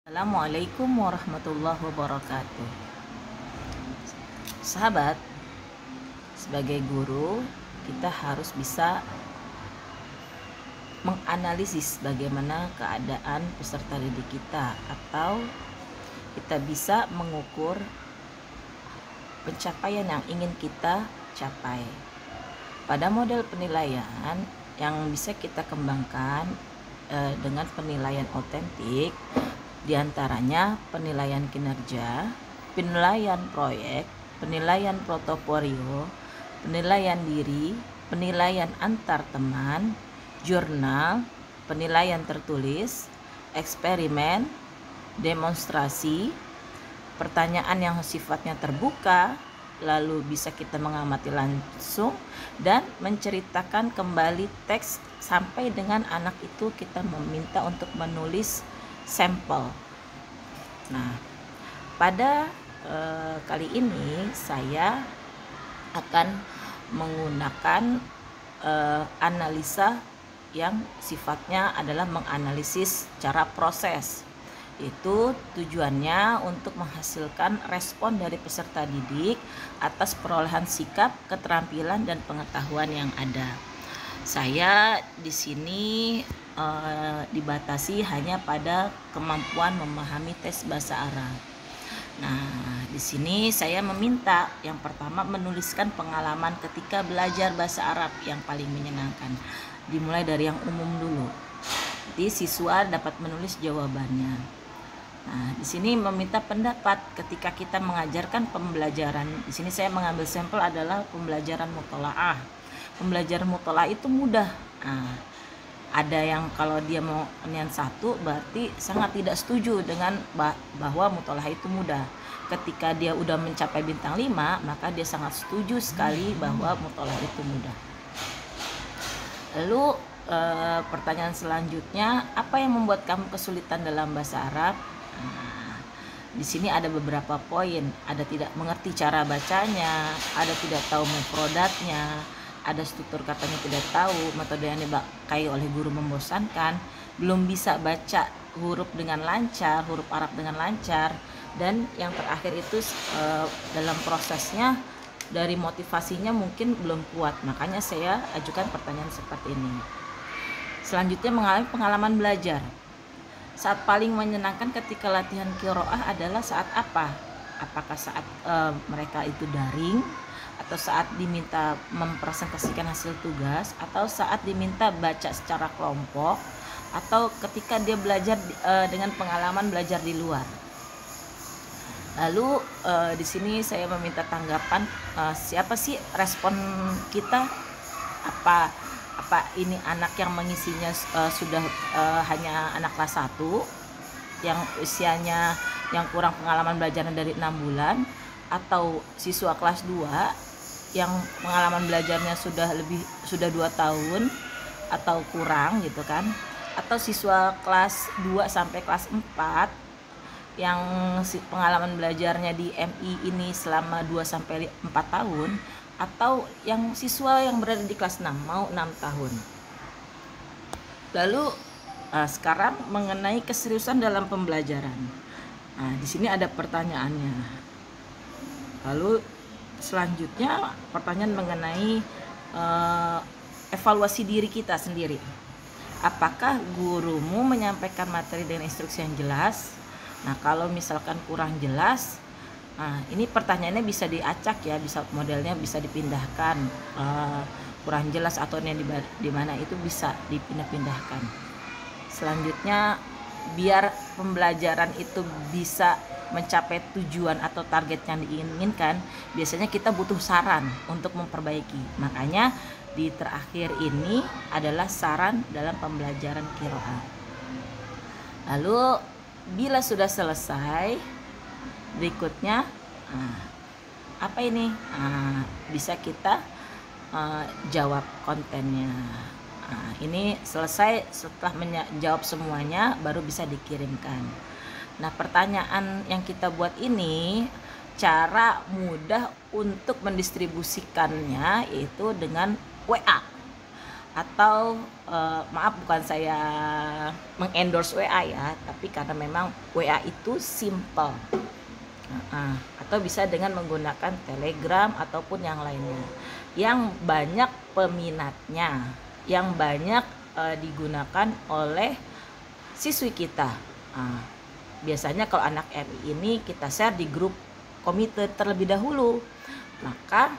Assalamualaikum warahmatullahi wabarakatuh. Sahabat, sebagai guru kita harus bisa menganalisis bagaimana keadaan peserta didik kita, atau kita bisa mengukur pencapaian yang ingin kita capai. Pada model penilaian yang bisa kita kembangkan dengan penilaian otentik, diantaranya penilaian kinerja, penilaian proyek, penilaian portofolio, penilaian diri, penilaian antar teman, jurnal, penilaian tertulis, eksperimen, demonstrasi, pertanyaan yang sifatnya terbuka, lalu bisa kita mengamati langsung dan menceritakan kembali teks sampai dengan anak itu kita meminta untuk menulis sampel. Nah, pada kali ini saya akan menggunakan analisa yang sifatnya adalah menganalisis cara proses. Itu tujuannya untuk menghasilkan respon dari peserta didik atas perolehan sikap, keterampilan, dan pengetahuan yang ada. Saya di sini dibatasi hanya pada kemampuan memahami tes bahasa Arab. Nah, di sini saya meminta yang pertama menuliskan pengalaman ketika belajar bahasa Arab yang paling menyenangkan. Dimulai dari yang umum dulu. Jadi siswa dapat menulis jawabannya. Nah, di sini meminta pendapat ketika kita mengajarkan pembelajaran. Di sini saya mengambil sampel adalah pembelajaran mutolaah. Pembelajaran mutolaah itu mudah. Nah, ada yang kalau dia mau nian 1 berarti sangat tidak setuju dengan bahwa mutolaah itu mudah. Ketika dia udah mencapai bintang 5, maka dia sangat setuju sekali bahwa mutolaah itu mudah. Lalu pertanyaan selanjutnya, apa yang membuat kamu kesulitan dalam bahasa Arab? Nah, di sini ada beberapa poin. Ada tidak mengerti cara bacanya, ada tidak tahu mufrodatnya, ada struktur katanya tidak tahu, metode yang dipakai oleh guru membosankan, belum bisa baca huruf dengan lancar, huruf Arab dengan lancar, dan yang terakhir itu dalam prosesnya dari motivasinya mungkin belum kuat. Makanya saya ajukan pertanyaan seperti ini. Selanjutnya, mengalami pengalaman belajar. Saat paling menyenangkan ketika latihan qiraah adalah saat apa? Apakah saat mereka itu daring, atau saat diminta mempresentasikan hasil tugas, atau saat diminta baca secara kelompok, atau ketika dia belajar dengan pengalaman belajar di luar. Lalu di sini saya meminta tanggapan, siapa sih respon kita? Apa ini anak yang mengisinya sudah hanya anak kelas 1 yang usianya yang kurang pengalaman belajarnya dari 6 bulan, atau siswa kelas 2 yang pengalaman belajarnya sudah 2 tahun atau kurang gitu kan, atau siswa kelas 2 sampai kelas 4 yang pengalaman belajarnya di MI ini selama 2 sampai 4 tahun, atau yang siswa yang berada di kelas 6 mau 6 tahun. Lalu sekarang mengenai keseriusan dalam pembelajaran. Nah, di sini ada pertanyaannya. Lalu selanjutnya pertanyaan mengenai evaluasi diri kita sendiri. Apakah gurumu menyampaikan materi dengan instruksi yang jelas? Nah, kalau misalkan kurang jelas, nah ini pertanyaannya bisa diacak ya, bisa modelnya bisa dipindahkan. Kurang jelas atau di mana itu bisa dipindah-pindahkan. Selanjutnya, biar pembelajaran itu bisa mencapai tujuan atau target yang diinginkan, biasanya kita butuh saran untuk memperbaiki. Makanya di terakhir ini adalah saran dalam pembelajaran qiraah. Lalu bila sudah selesai, berikutnya apa ini? Bisa kita jawab kontennya. Ini selesai, setelah menjawab semuanya baru bisa dikirimkan. Nah, pertanyaan yang kita buat ini cara mudah untuk mendistribusikannya yaitu dengan WA. atau maaf, bukan saya mengendorse WA ya, tapi karena memang WA itu simple. Atau bisa dengan menggunakan Telegram ataupun yang lainnya yang banyak peminatnya, yang banyak digunakan oleh siswi kita. Biasanya kalau anak MI ini kita share di grup komite terlebih dahulu, maka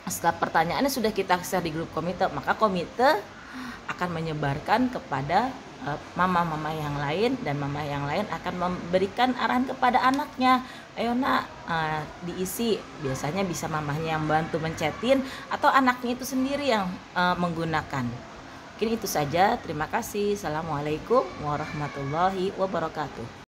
setelah pertanyaannya sudah kita share di grup komite, maka komite akan menyebarkan kepada mama-mama yang lain, dan mama yang lain akan memberikan arahan kepada anaknya, ayo nak, diisi. Biasanya bisa mamahnya yang bantu mencetin atau anaknya itu sendiri yang menggunakan. Mungkin itu saja, terima kasih. Assalamualaikum warahmatullahi wabarakatuh.